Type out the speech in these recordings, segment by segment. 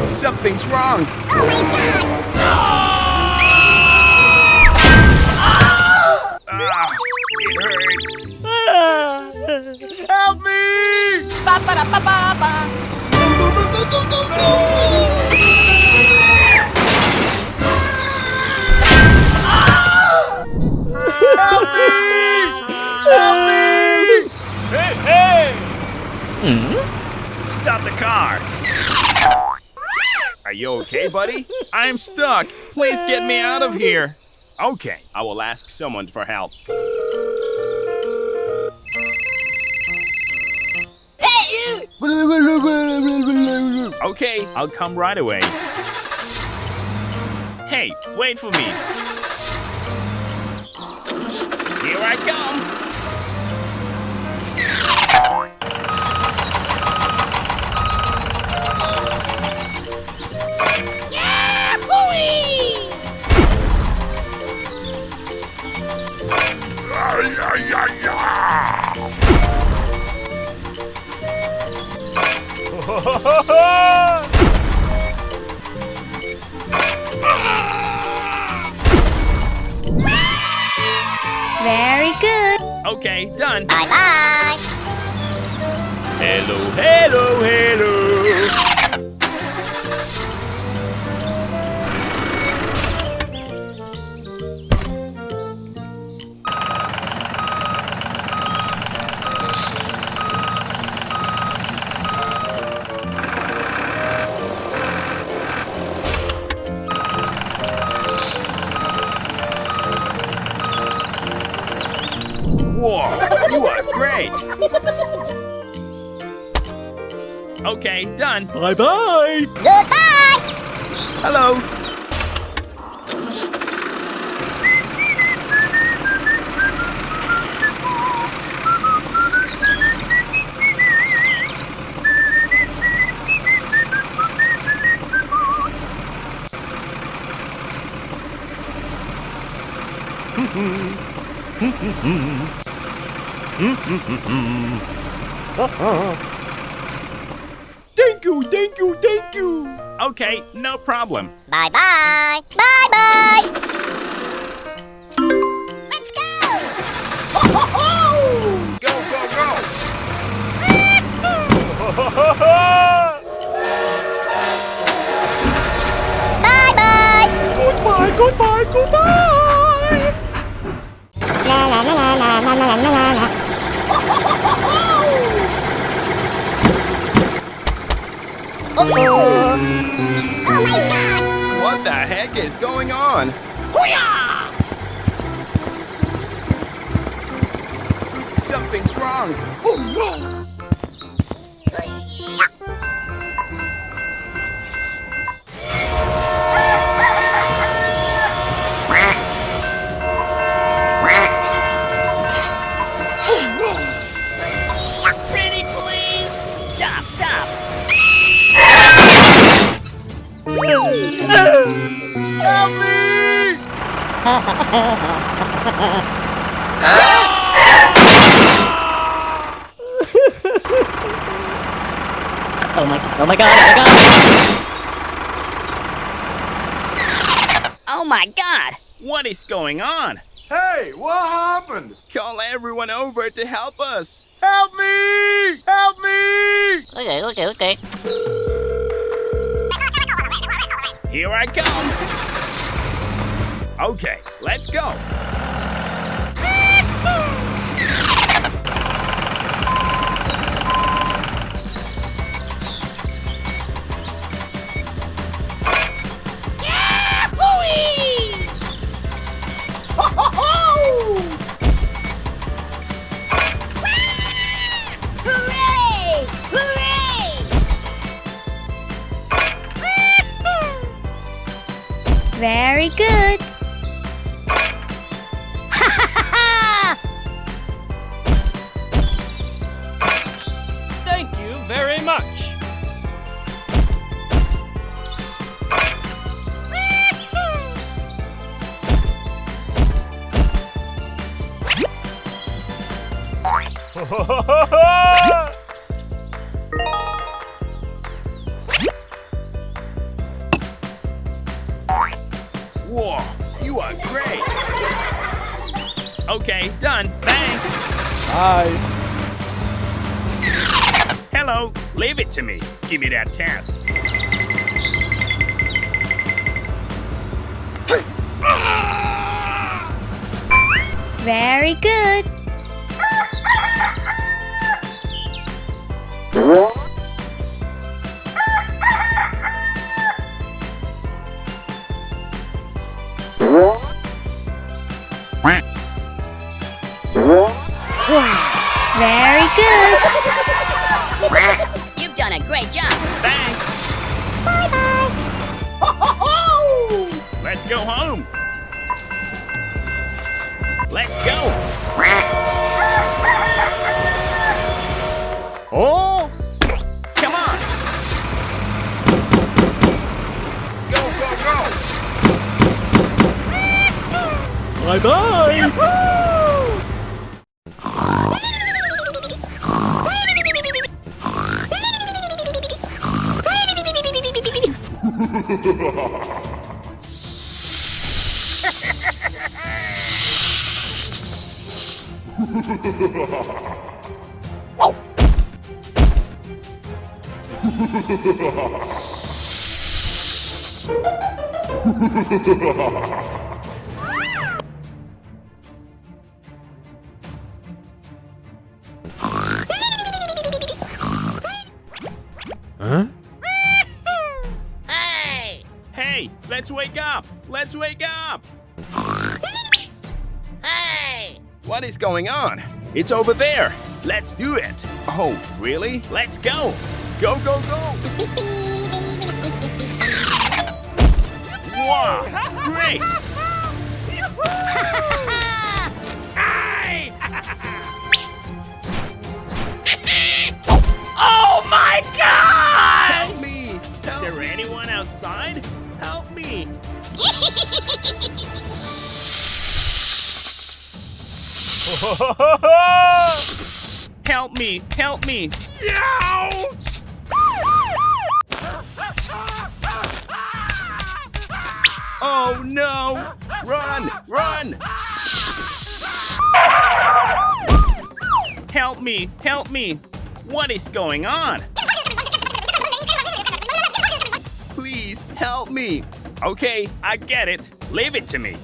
Something's wrong. It hurts. Help me! Ba-ba-da-ba-ba-ba. Help me! Help me! Hey! Stop the car! Are you okay, buddy? I'm stuck. Please get me out of here. Okay, I will ask someone for help. Hey, you! Okay, I'll come right away. Hey, wait for me. Here I come. Very good. Okay, done. Bye-bye. Hello, hello, hello. Whoa, you are great. Okay, done. Bye-bye! Goodbye. Hello. Thank you, thank you, thank you! Okay, no problem. Bye-bye. Bye-bye. Let's go. Go, go, go. Bye-bye. Goodbye, goodbye, goodbye! La la la la la la la la la. Oh my God! What the heck is going on? Something's wrong. Oh no! Pretty please. Stop, stop. Help me! Oh my god, oh my god, oh my god! Oh my God. What is going on? Hey, what happened? Call everyone over to help us. Help me! Help me! Okay. Here I come. Okay, let's go. Hooray! Hooray! Very good. Thank you very much. Okay, done. Thanks. Bye. Hello. Leave it to me. Give me that task. Very good. Very good. You've done a great job. Thanks. Bye-bye. Let's go home. Let's go. Oh! Come on. Go, go, go. Bye-bye. Huh? Hey! Hey, let's wake up. Let's wake up. Hey! What is going on? It's over there. Let's do it. Oh, really? Let's go. Go, go, go. Wow, great. Oh my God! Help me. Is there anyone outside? Help me. Help me. Help me. Ouch! Oh no! Run! Run! Help me! Help me! What is going on? Please help me! Okay, I get it. Leave it to me.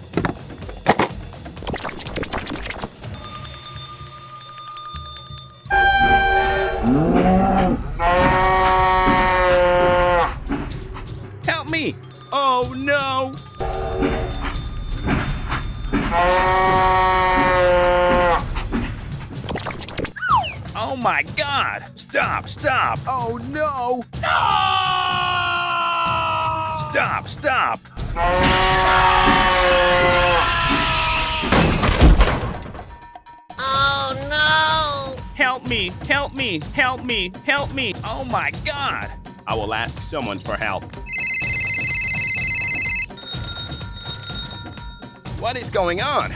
Help me! Oh no! Oh my God! Stop! Stop! Oh no! Stop! Stop! Oh no! Help me! Help me! Help me! Help me! Oh my God! I will ask someone for help. What is going on?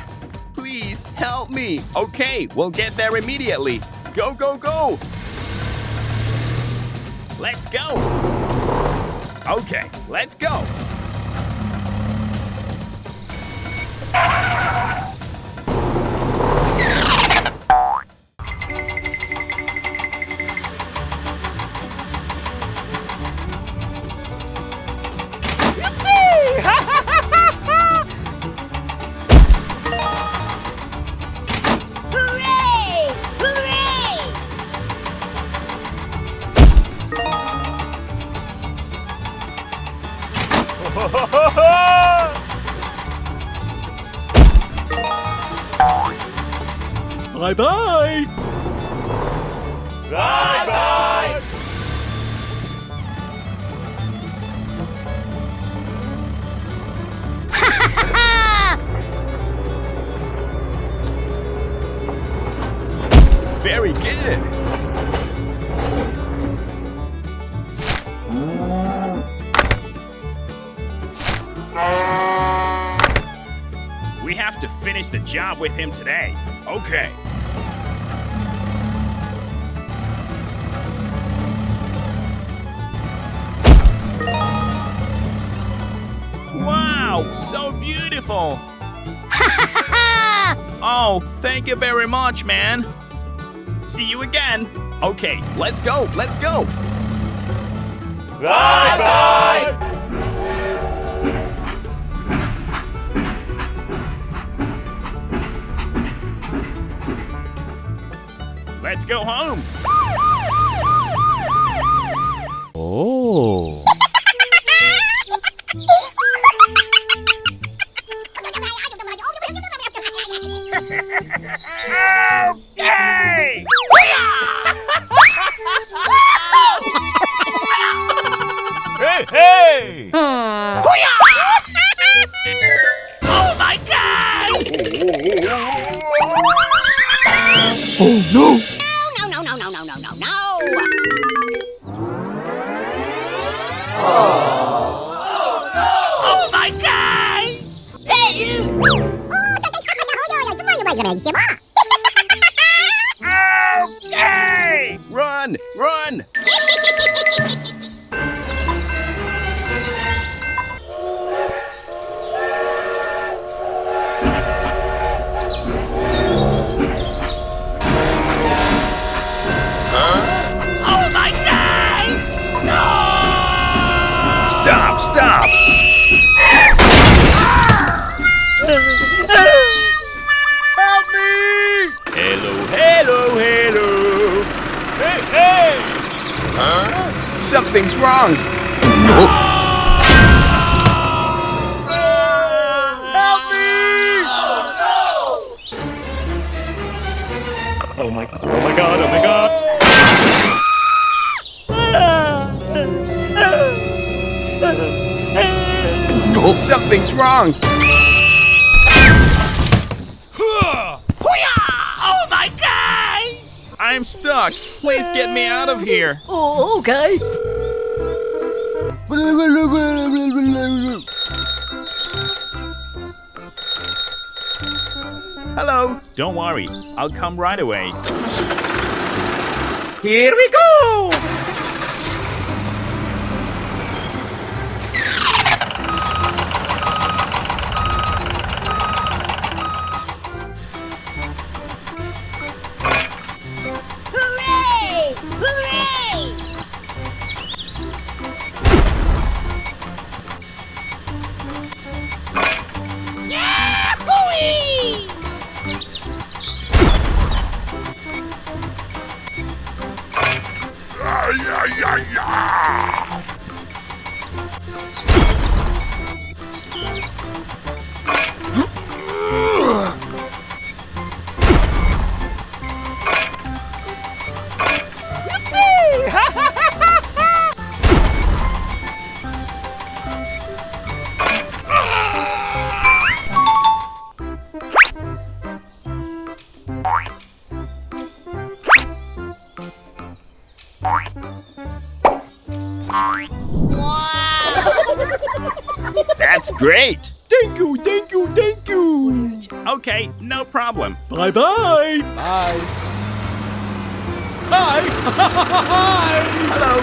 Please help me. Okay, we'll get there immediately. Go, go, go! Let's go! Okay, let's go! Hooray! Hooray! Bye-bye. Bye-bye. Very good! We have to finish the job with him today. Okay. Wow, so beautiful! Oh, thank you very much, man. See you again. Okay, let's go, let's go. Bye-bye! Let's go home. Oh. Hey! Hey, hey! Hmm. Oh my god! No, no, no, no, no, no, no, no. Oh my gosh! Hey, you! Hey! Run, run. Oh my gosh! Stop, stop. Help me! Hello, hello, hello! Hey, hey! Something's wrong. Help me! Oh my god, oh my god, oh my god. Something's wrong. Oh my gosh! I'm stuck. Please get me out of here. Oh, okay. Hello. Don't worry. I'll come right away. Here we go. Hooray! Hooray! Yahoo! That's great. Thank you, thank you, thank you! Okay, no problem. Bye-bye! Bye. Hi! Hi! Hello.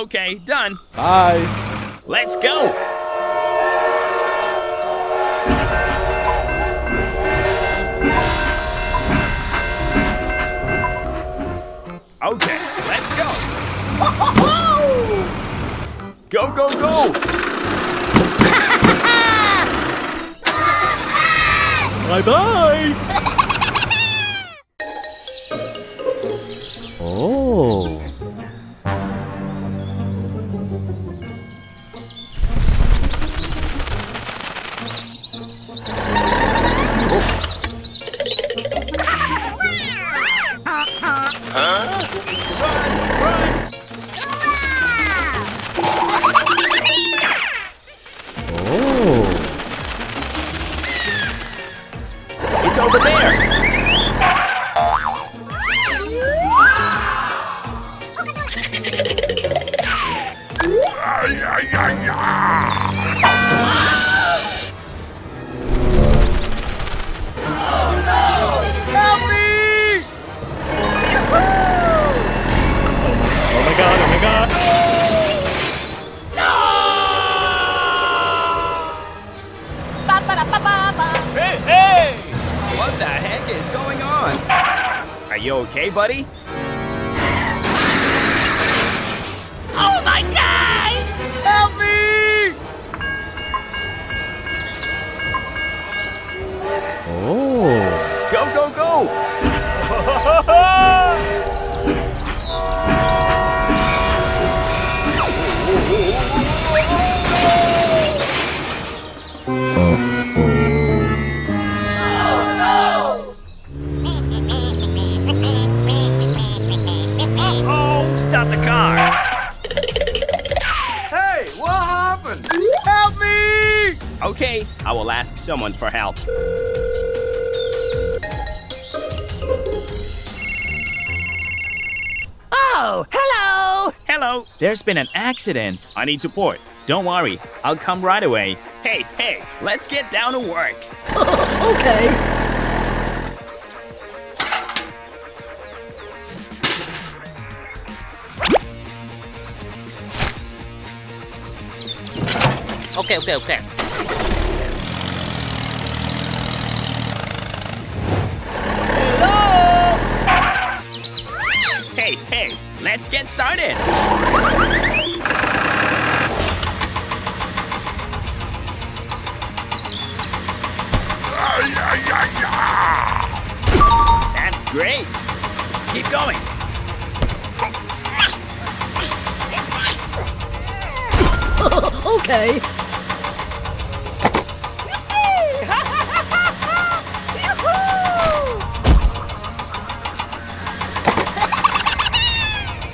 Okay, done. Bye! Let's go. Okay, let's go. Go, go, go. Bye-bye! Oh. It's over there. you okay, buddy? Oh my God! Help me! Oh. Go, go, go! Oh, stop the car! Hey, what happened? Help me! Okay, I will ask someone for help. Oh, hello! Hello, there's been an accident. I need support. Don't worry, I'll come right away. Hey, hey, let's get down to work. Okay. Okay. Hey, hey, let's get started. That's great. Keep going. Okay.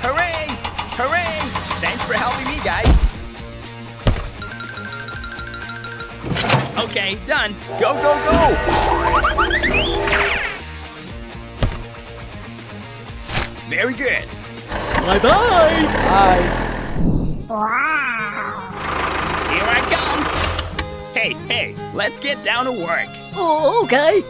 Hooray! Hooray! Thanks for helping me, guys. Okay, done. Go, go, go! Very good. Bye-bye! Bye. Here I come. Hey, hey, let's get down to work. Oh, okay.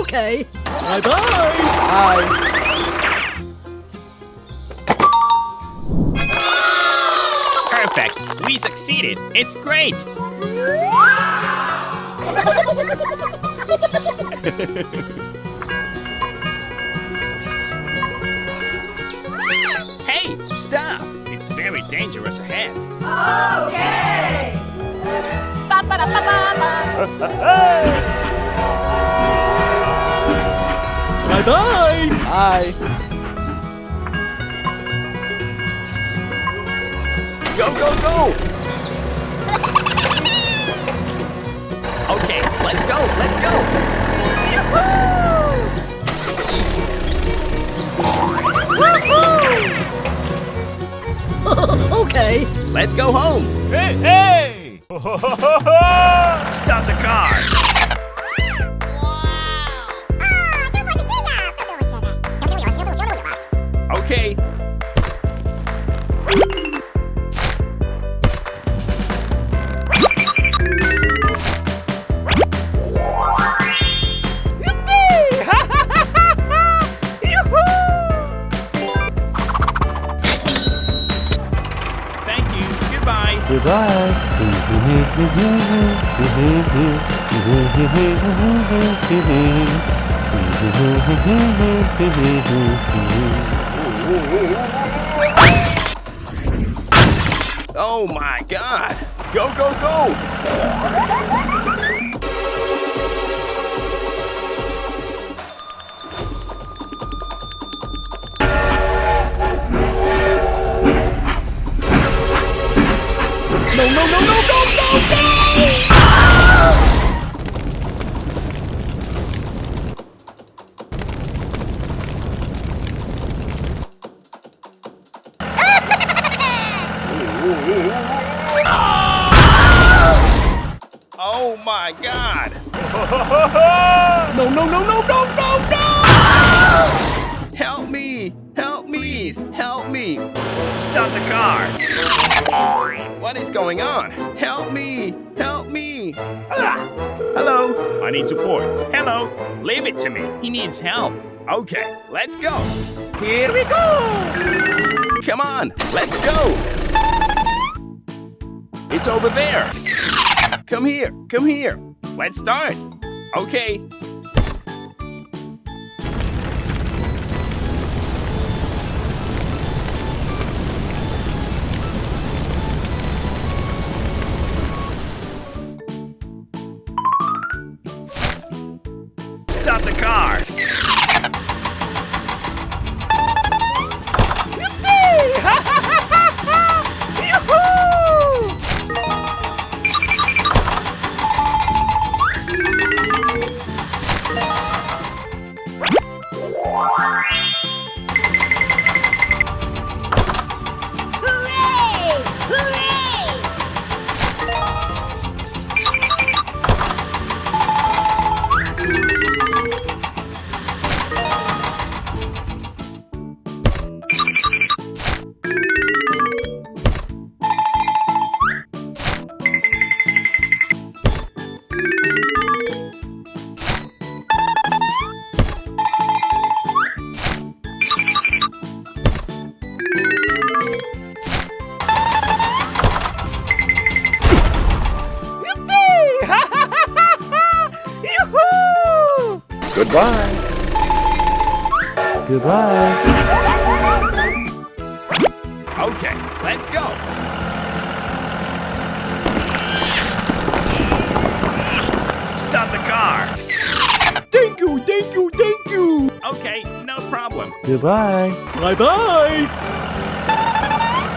Okay. Bye-bye! Bye. Perfect. We succeeded. It's great. Hey, stop. It's very dangerous ahead. Okay. Bye-bye! Bye. Go, go, go! Okay, let's go, let's go! Okay. Let's go home! Hey, hey! Stop the car! Okay. Thank you. Goodbye. Oh my God! Go, go, go! No, no, no, no, no, no, no! Oh my God! No, no, no, no, no, no, no! Help me! Help me! Help me! Stop the car! What is going on? Help me! Help me! Ah! Hello! I need support. Hello! Leave it to me. He needs help. Okay, let's go! Here we go! Come on, let's go! It's over there! Come here, come here. Let's start. Okay. Stop the car. Goodbye. Goodbye. Okay, let's go. Stop the car. Thank you, thank you, thank you. Okay, no problem. Goodbye. Bye-bye.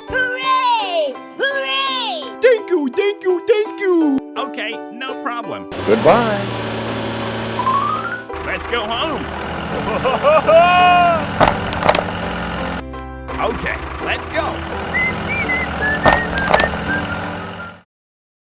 Hooray! Hooray! Thank you, thank you, thank you. Okay, no problem. Goodbye. Let's go home. Okay, let's go.